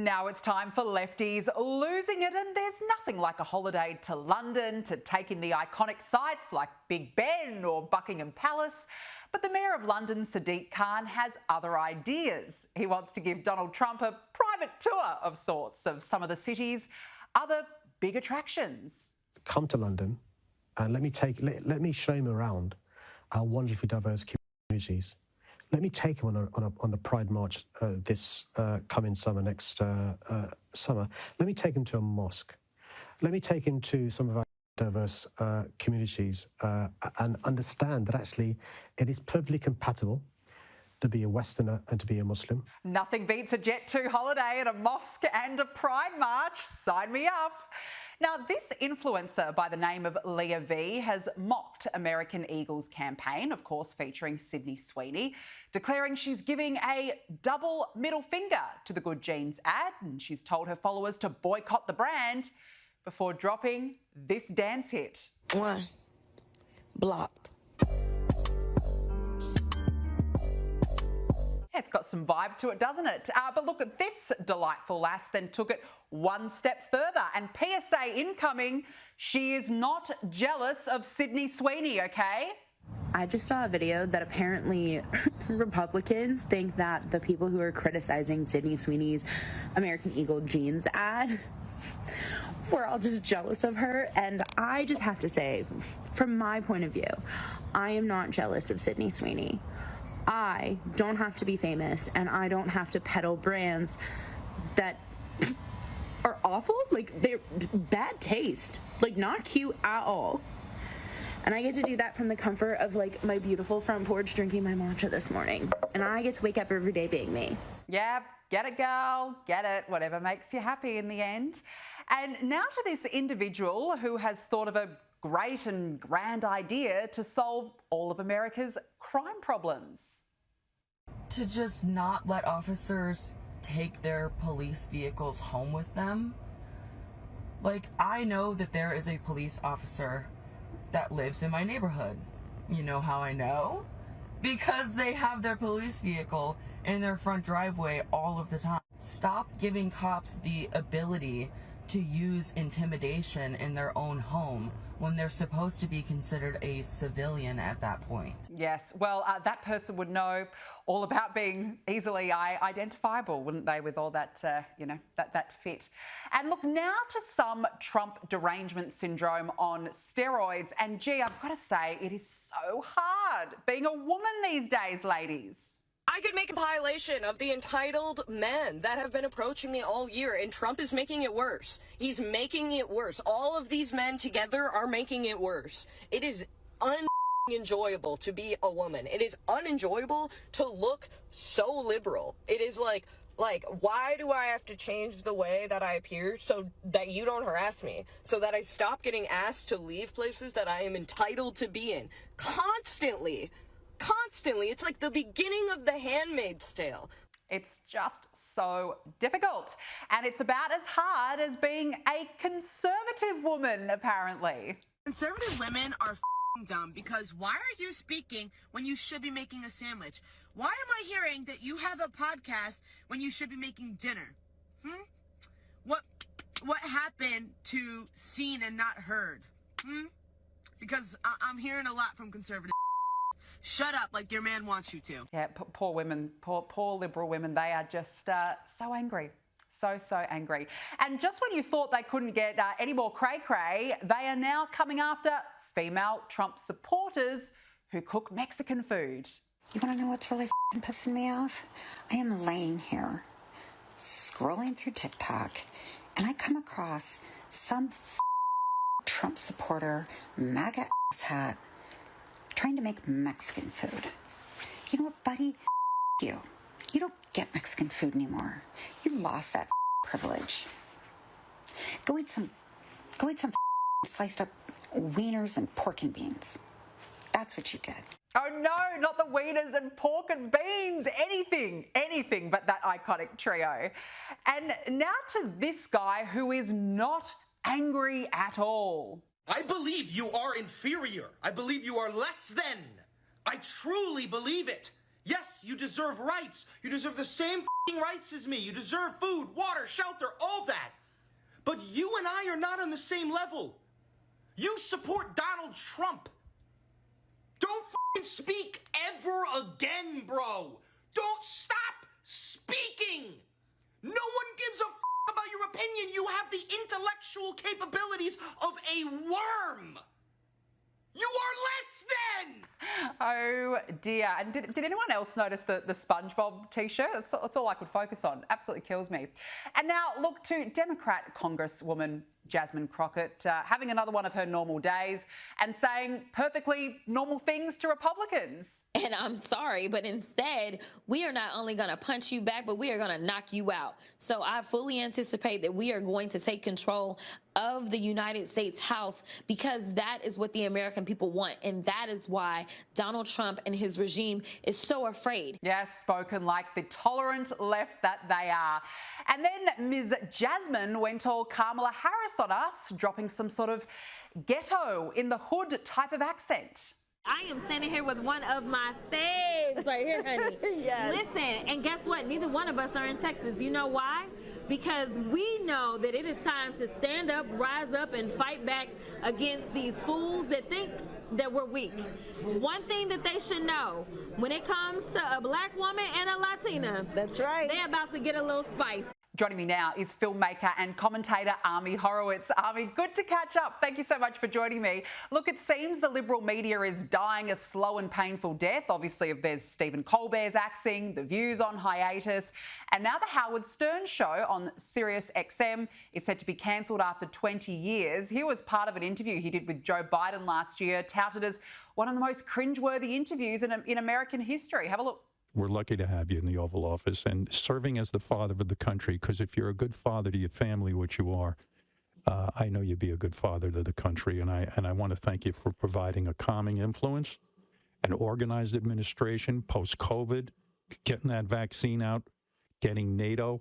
Now it's time for lefties losing it, and there's nothing like a holiday to London to take in the iconic sites like Big Ben or Buckingham Palace. But the Mayor of London, Sadiq Khan, has other ideas. He wants to give Donald Trump a private tour of sorts of some of the city's other big attractions. Come to London and let me show him around our wonderfully diverse communities. Let me take him on the Pride March this coming summer, next summer. Let me take him to a mosque. Let me take him to some of our diverse communities and understand that actually it is perfectly compatible to be a Westerner and to be a Muslim. Nothing beats a Jet 2 holiday at a mosque and a Pride March. Sign me up. Now, this influencer by the name of Leah V has mocked American Eagle's campaign, of course featuring Sydney Sweeney, declaring she's giving a double middle finger to the Good Genes ad, and she's told her followers to boycott the brand before dropping this dance hit. Blocked. It's got some vibe to it, doesn't it? But look, at this delightful lass then took it one step further, and PSA incoming, she is not jealous of Sydney Sweeney, okay? I just saw a video that apparently Republicans think that the people who are criticizing Sydney Sweeney's American Eagle jeans ad we're all just jealous of her, and I just have to say, from my point of view, I am not jealous of Sydney Sweeney. I don't have to be famous, and I don't have to peddle brands that are awful. Like, they're bad taste. Like, not cute at all. And I get to do that from the comfort of, like, my beautiful front porch drinking my matcha this morning. And I get to wake up every day being me. Yeah, get it, girl. Get it. Whatever makes you happy in the end. And now to this individual who has thought of a great and grand idea to solve all of America's crime problems. To just not let officers take their police vehicles home with them. Like, I know that there is a police officer that lives in my neighborhood. You know how I know? Because they have their police vehicle in their front driveway all of the time. Stop giving cops the ability to use intimidation in their own home when they're supposed to be considered a civilian at that point. Yes, well, that person would know all about being easily identifiable, wouldn't they, with all that, that fit. And look, now to some Trump derangement syndrome on steroids. And gee, I've got to say, it is so hard being a woman these days, ladies. I could make a compilation of the entitled men that have been approaching me all year, and Trump is making it worse. He's making it worse. All of these men together are making it worse. It is unenjoyable to be a woman. It is unenjoyable to look so liberal. It is like, why do I have to change the way that I appear so that you don't harass me? So that I stop getting asked to leave places that I am entitled to be in. Constantly. It's like the beginning of The Handmaid's Tale. It's just so difficult. And it's about as hard as being a conservative woman, apparently. Conservative women are dumb because why are you speaking when you should be making a sandwich? Why am I hearing that you have a podcast when you should be making dinner? What happened to seen and not heard? Because I'm hearing a lot from conservative. Shut up like your man wants you to. Yeah, poor women, poor liberal women, they are just so angry. So angry. And just when you thought they couldn't get any more cray-cray, they are now coming after female Trump supporters who cook Mexican food. You want to know what's really pissing me off? I am laying here, scrolling through TikTok, and I come across some Trump supporter, MAGA ass hat, trying to make Mexican food. You know what, buddy? You don't get Mexican food anymore. You lost that privilege. Go eat some sliced up wieners and pork and beans. That's what you get. Oh no, not the wieners and pork and beans. Anything but that iconic trio. And now to this guy who is not angry at all. I believe you are inferior. I believe you are less than. I truly believe it. Yes, you deserve rights. You deserve the same rights as me. You deserve food, water, shelter, all that. But you and I are not on the same level. You support Donald Trump. Don't speak ever again, bro. Don't stop speaking. No one gives a about your opinion. You have the intellectual capabilities of a worm. You are less than! Oh dear. And did anyone else notice the SpongeBob t-shirt? That's all I could focus on. Absolutely kills me. And now look to Democrat Congresswoman Jasmine Crockett having another one of her normal days and saying perfectly normal things to Republicans. And I'm sorry, but instead, we are not only going to punch you back, but we are going to knock you out. So I fully anticipate that we are going to take control of the United States House because that is what the American people want. And that is why Donald Trump and his regime is so afraid. Yes, spoken like the tolerant left that they are. And then Ms. Jasmine went all Kamala Harris on us, dropping some sort of ghetto in the hood type of accent. I am standing here with one of my faves right here, honey. Yes. Listen, and guess what? Neither one of us are in Texas. You know why? Because we know that it is time to stand up, rise up, and fight back against these fools that think that we're weak. One thing that they should know, when it comes to a black woman and a Latina, that's right, they're about to get a little spice. Joining me now is filmmaker and commentator Ami Horowitz. Ami, good to catch up. Thank you so much for joining me. Look, it seems the Liberal media is dying a slow and painful death. Obviously, there's Stephen Colbert's axing, The View's on hiatus, and now the Howard Stern show on Sirius XM is set to be cancelled after 20 years. Here was part of an interview he did with Joe Biden last year, touted as one of the most cringeworthy interviews in American history. Have a look. We're lucky to have you in the Oval Office and serving as the father of the country, because if you're a good father to your family, which you are, I know you'd be a good father to the country. And I want to thank you for providing a calming influence, an organized administration post-COVID, getting that vaccine out, getting NATO,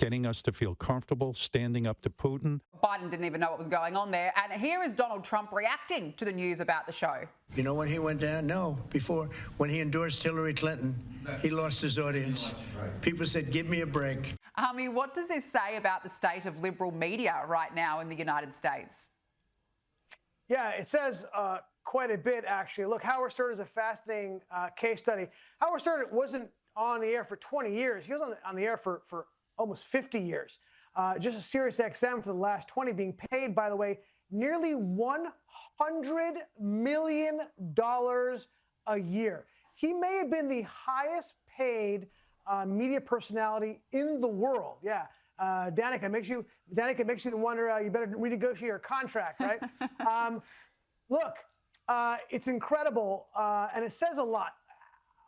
getting us to feel comfortable, standing up to Putin. Biden didn't even know what was going on there. And here is Donald Trump reacting to the news about the show. You know when he went down? No, before, when he endorsed Hillary Clinton, he lost his audience. People said, give me a break. Ami, what does this say about the state of liberal media right now in the United States? Yeah, it says quite a bit, actually. Look, Howard Stern is a fascinating case study. Howard Stern wasn't on the air for 20 years. He was on the air for almost 50 years. Just a Sirius XM for the last 20, being paid, by the way, nearly $100 million a year. He may have been the highest paid media personality in the world. Yeah. Danica makes you wonder, you better renegotiate your contract, right? Look, it's incredible, and it says a lot.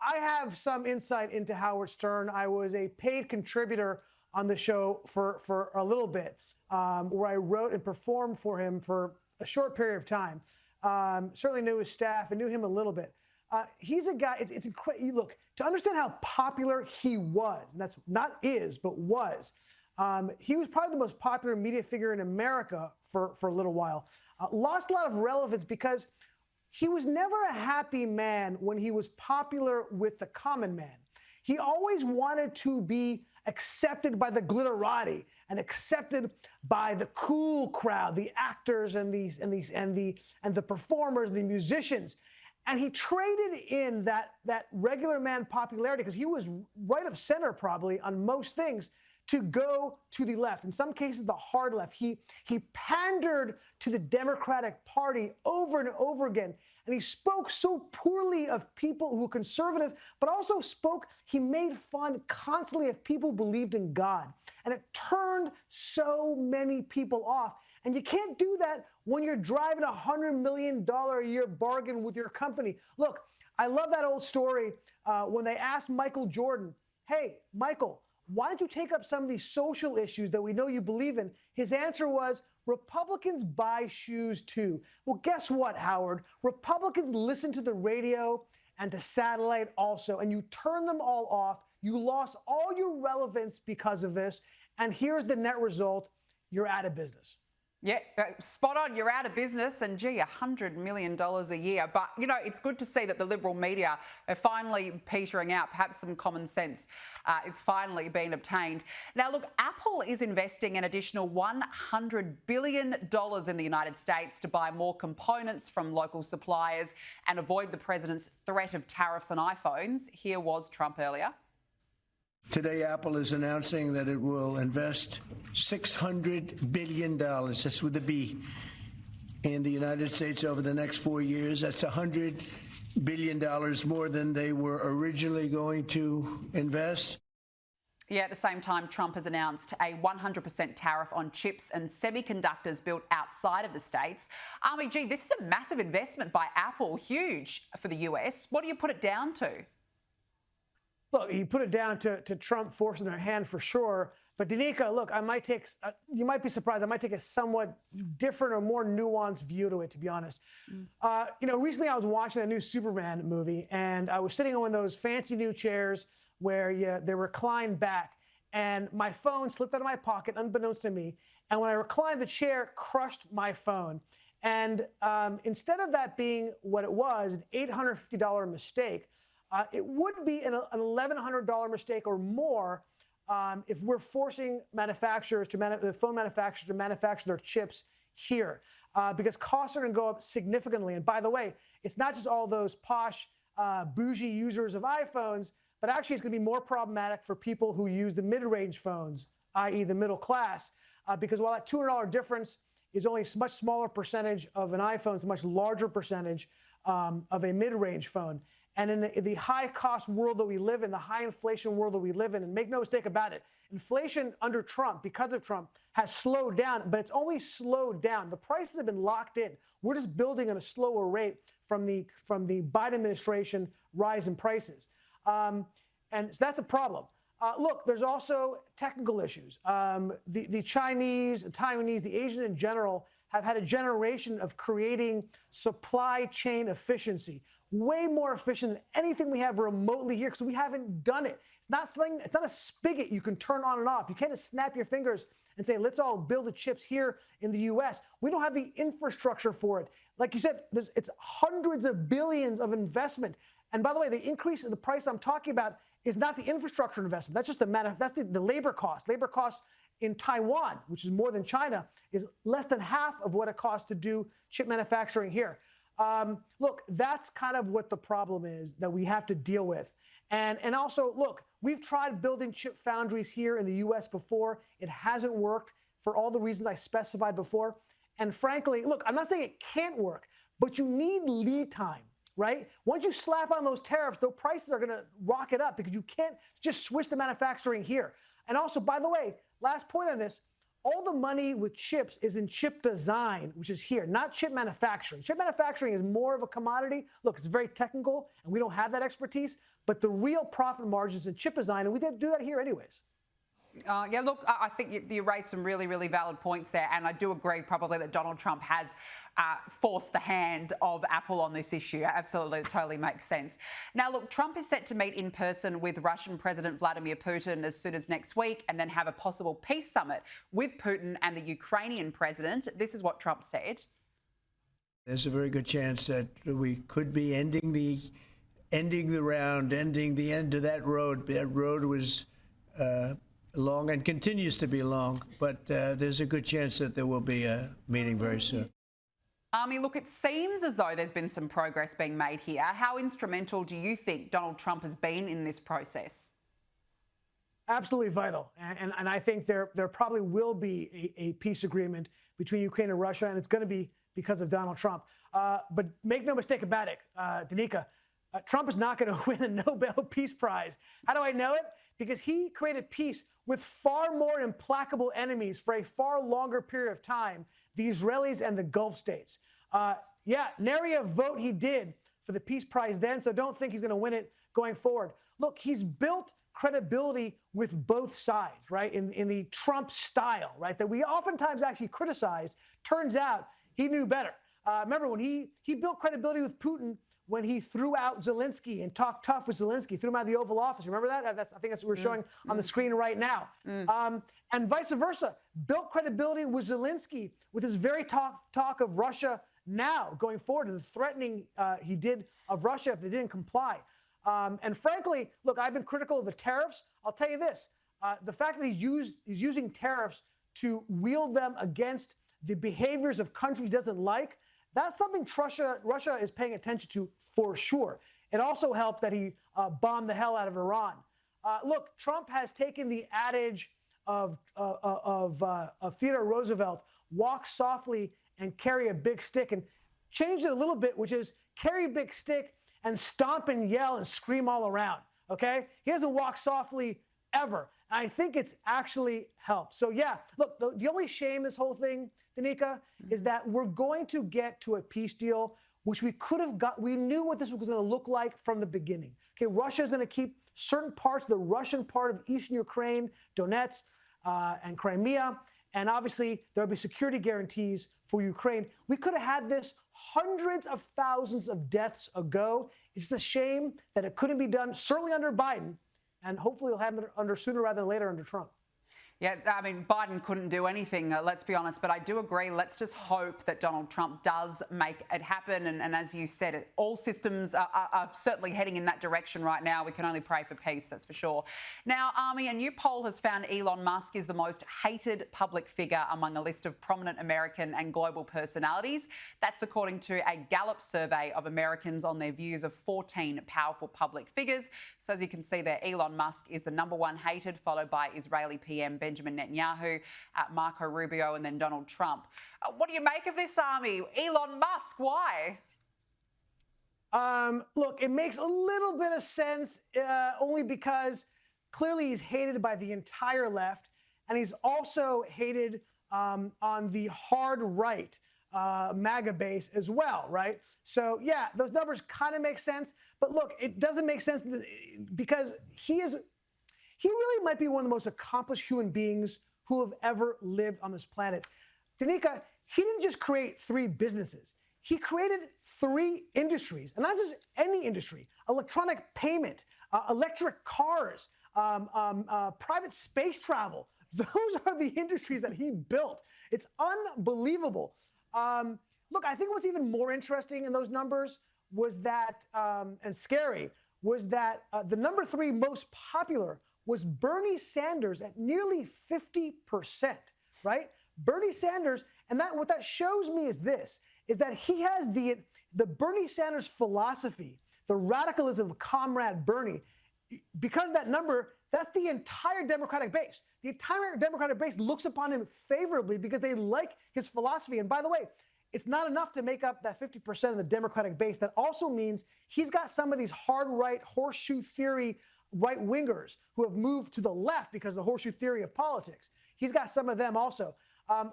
I have some insight into Howard Stern. I was a paid contributor on the show for a little bit, where I wrote and performed for him for a short period of time. Certainly knew his staff and knew him a little bit. He's a guy, it's incredible. Look, to understand how popular he was, and that's not is, but was, he was probably the most popular media figure in America for a little while. Lost a lot of relevance because he was never a happy man when he was popular with the common man. He always wanted to be accepted by the glitterati and accepted by the cool crowd, the actors and the performers, the musicians. And he traded in that regular man popularity, because he was right of center probably on most things, to go to the left. In some cases, the hard left. He pandered to the Democratic Party over and over again. And he spoke so poorly of people who were conservative, but also he made fun constantly of people who believed in God. And it turned so many people off. And you can't do that when you're driving a $100 million a year bargain with your company. Look, I love that old story when they asked Michael Jordan, hey, Michael, why don't you take up some of these social issues that we know you believe in? His answer was, Republicans buy shoes too. Well, guess what, Howard? Republicans listen to the radio and to satellite also, and you turn them all off. You lost all your relevance because of this, and here's the net result. You're out of business. Yeah, spot on. You're out of business, and gee, $100 million a year. But, you know, it's good to see that the liberal media are finally petering out. Perhaps some common sense is finally being obtained. Now, look, Apple is investing an additional $100 billion in the United States to buy more components from local suppliers and avoid the president's threat of tariffs on iPhones. Here was Trump earlier. Today, Apple is announcing that it will invest $600 billion, that's with a B, in the United States over the next 4 years. That's $100 billion more than they were originally going to invest. Yeah, at the same time, Trump has announced a 100% tariff on chips and semiconductors built outside of the States. Gee, this is a massive investment by Apple, huge for the US. What do you put it down to? Look, you put it down to Trump forcing their hand for sure. But Danica, look, you might be surprised. I might take a somewhat different or more nuanced view to it, to be honest. You know, recently I was watching a new Superman movie, and I was sitting on one of those fancy new chairs where they recline back, and my phone slipped out of my pocket, unbeknownst to me. And when I reclined, the chair crushed my phone. And instead of that being what it was, an $850 mistake, it would be an $1,100 mistake or more if we're forcing manufacturers the phone manufacturers to manufacture their chips here, because costs are going to go up significantly. And by the way, it's not just all those posh, bougie users of iPhones, but actually it's going to be more problematic for people who use the mid-range phones, i.e. the middle class, because while that $200 difference is only a much smaller percentage of an iPhone, it's a much larger percentage of a mid-range phone. And in the high-cost world that we live in, the high-inflation world that we live in, and make no mistake about it, inflation under Trump, because of Trump, has slowed down, but it's only slowed down. The prices have been locked in. We're just building at a slower rate from the Biden administration rise in prices. And so that's a problem. Look, there's also technical issues. The Chinese, the Taiwanese, the Asians in general have had a generation of creating supply chain efficiency, way more efficient than anything we have remotely here, because we haven't done it. It's not a spigot you can turn on and off. You can't just snap your fingers and say, let's all build the chips here in the US. We don't have the infrastructure for it. Like you said, it's hundreds of billions of investment. And by the way, the increase in the price I'm talking about is not the infrastructure investment. That's just the labor cost. Labor costs in Taiwan, which is more than China, is less than half of what it costs to do chip manufacturing here. Look, that's kind of what the problem is that we have to deal with. And also, look, we've tried building chip foundries here in the US before. It hasn't worked for all the reasons I specified before. And frankly, look, I'm not saying it can't work, but you need lead time, right? Once you slap on those tariffs, those prices are going to rocket up because you can't just switch the manufacturing here. And also, by the way, last point on this, all the money with chips is in chip design, which is here, not chip manufacturing. Chip manufacturing is more of a commodity. Look, it's very technical, and we don't have that expertise, but the real profit margins in chip design, and we do that here anyways. Yeah, look, I think you raised some really, really valid points there, and I do agree probably that Donald Trump has forced the hand of Apple on this issue. Absolutely, it totally makes sense. Now, look, Trump is set to meet in person with Russian President Vladimir Putin as soon as next week and then have a possible peace summit with Putin and the Ukrainian president. This is what Trump said. There's a very good chance that we could be ending the round, ending the end of that road. That road was long and continues to be long, but there's a good chance that there will be a meeting very soon. Look, it seems as though there's been some progress being made here. How instrumental do you think Donald Trump has been in this process? Absolutely vital. And I think there probably will be a peace agreement between Ukraine and Russia, and it's going to be because of Donald Trump. But make no mistake about it, Danica, Trump is not going to win a Nobel Peace Prize. How do I know it? Because he created peace with far more implacable enemies for a far longer period of time, the Israelis and the Gulf states. Yeah, nary a vote he did for the Peace Prize then, so don't think he's going to win it going forward. Look, he's built credibility with both sides, right, in the Trump style, right, that we oftentimes actually criticized. Turns out he knew better. Remember, when he built credibility with Putin when he threw out Zelensky and talked tough with Zelensky, threw him out of the Oval Office. Remember that? I think that's what we're showing on the screen right now. And vice versa, built credibility with Zelensky with his very talk of Russia now going forward and the threatening he did of Russia if they didn't comply. And frankly, look, I've been critical of the tariffs. I'll tell you this, the fact that he's using tariffs to wield them against the behaviors of countries he doesn't like, that's something Russia is paying attention to for sure. It also helped that he bombed the hell out of Iran. Look, Trump has taken the adage of Theodore Roosevelt, walk softly and carry a big stick, and changed it a little bit, which is carry a big stick and stomp and yell and scream all around, okay? He doesn't walk softly ever. And I think it's actually helped. So yeah, look, the only shame in this whole thing, Danica, is that we're going to get to a peace deal, which we could have got. We knew what this was going to look like from the beginning. Okay, Russia is going to keep certain parts of the Russian part of eastern Ukraine, Donetsk and Crimea, and obviously there'll be security guarantees for Ukraine. We could have had this hundreds of thousands of deaths ago. It's a shame that it couldn't be done, certainly under Biden, and hopefully it'll happen under sooner rather than later under Trump. Yeah, I mean, Biden couldn't do anything, let's be honest, but I do agree. Let's just hope that Donald Trump does make it happen. And as you said, all systems are certainly heading in that direction right now. We can only pray for peace, that's for sure. Now, Army, a new poll has found Elon Musk is the most hated public figure among a list of prominent American and global personalities. That's according to a Gallup survey of Americans on their views of 14 powerful public figures. So as you can see there, Elon Musk is the #1 hated, followed by Israeli PM Benjamin Netanyahu, Marco Rubio, and then Donald Trump. What do you make of this, Army? Elon Musk, why? Look, it makes a little bit of sense, only because clearly he's hated by the entire left, and he's also hated on the hard right MAGA base as well, right? So yeah, those numbers kind of make sense, but look, it doesn't make sense because he really might be one of the most accomplished human beings who have ever lived on this planet. Danica, he didn't just create 3 businesses. He created 3 industries, and not just any industry: electronic payment, electric cars, private space travel. Those are the industries that he built. It's unbelievable. Look, I think what's even more interesting in those numbers was that, and scary, was that the #3 most popular was Bernie Sanders at nearly 50%, right? Bernie Sanders, and what that shows me is this, is that he has the Bernie Sanders philosophy, the radicalism of Comrade Bernie. Because of that number, that's the entire Democratic base. The entire Democratic base looks upon him favorably because they like his philosophy. And by the way, it's not enough to make up that 50% of the Democratic base. That also means he's got some of these hard right horseshoe theory right-wingers who have moved to the left because of the horseshoe theory of politics. He's got some of them also.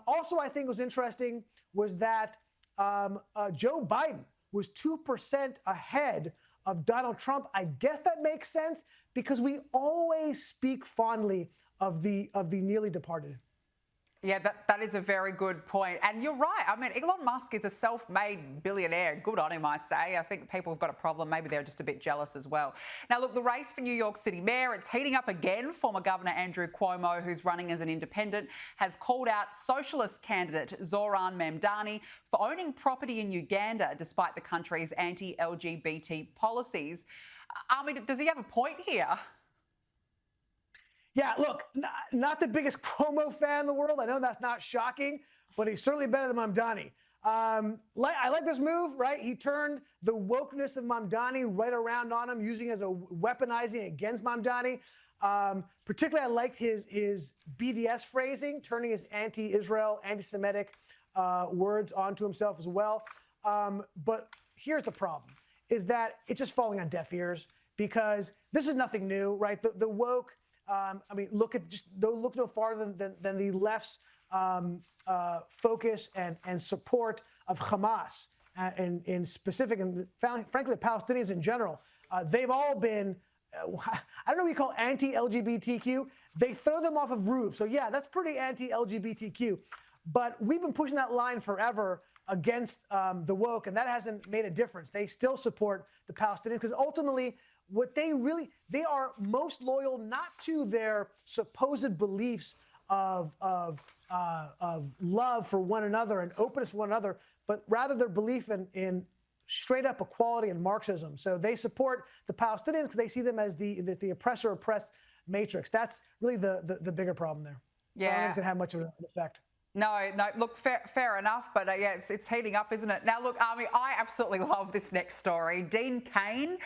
Also, I think was interesting was that Joe Biden was 2% ahead of Donald Trump. I guess that makes sense because we always speak fondly of the nearly departed. Yeah, that is a very good point. And you're right. I mean, Elon Musk is a self-made billionaire. Good on him, I say. I think people have got a problem. Maybe they're just a bit jealous as well. Now, look, the race for New York City mayor, it's heating up again. Former Governor Andrew Cuomo, who's running as an independent, has called out socialist candidate Zoran Mamdani for owning property in Uganda despite the country's anti-LGBT policies. I mean, does he have a point here? Yeah, look, not the biggest Cuomo fan in the world. I know that's not shocking, but he's certainly better than Mamdani. I like this move, right? He turned the wokeness of Mamdani right around on him, using it as a weaponizing against Mamdani. Particularly, I liked his BDS phrasing, turning his anti-Israel, anti-Semitic words onto himself as well. But here's the problem, is that it's just falling on deaf ears because this is nothing new, right? The woke, I mean, look no farther than the left's focus and support of Hamas, in specific, and frankly, the Palestinians in general. They've all been, I don't know what you call anti-LGBTQ. They throw them off of roofs. So yeah, that's pretty anti-LGBTQ. But we've been pushing that line forever against the woke, and that hasn't made a difference. They still support the Palestinians because ultimately what they are most loyal not to their supposed beliefs of love for one another and openness for one another, but rather their belief in straight up equality and Marxism. So they support the Palestinians because they see them as the oppressor-oppressed matrix. That's really the bigger problem there. Yeah. I don't think it's going to have much of an effect. No, look, fair enough, but yeah, it's heating up, isn't it? Now, look, Army, I absolutely love this next story. Dean Cain,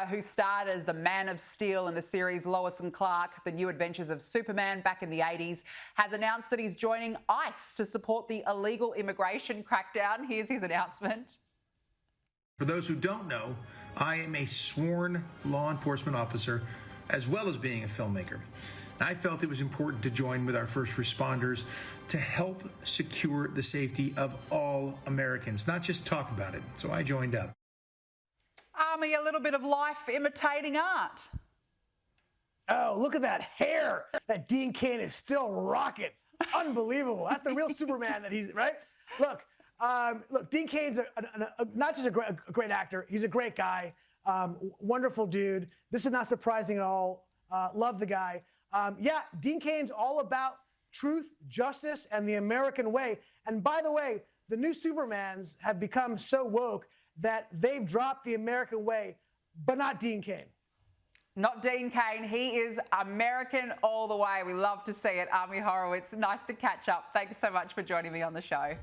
who starred as the Man of Steel in the series Lois and Clark, The New Adventures of Superman back in the 80s, has announced that he's joining ICE to support the illegal immigration crackdown. Here's his announcement. For those who don't know, I am a sworn law enforcement officer as well as being a filmmaker. I felt it was important to join with our first responders to help secure the safety of all Americans, not just talk about it. So I joined up. Army, a little bit of life imitating art. Oh, look at that hair that Dean Cain is still rocking. Unbelievable. That's the real Superman that he's, right? Look, Dean Cain's not just a great actor. He's a great guy, wonderful dude. This is not surprising at all. Love the guy. Yeah, Dean Cain's all about truth, justice, and the American way. And by the way, the new Supermans have become so woke that they've dropped the American way, but not Dean Cain. Not Dean Cain. He is American all the way. We love to see it. Army Horowitz, nice to catch up. Thanks so much for joining me on the show.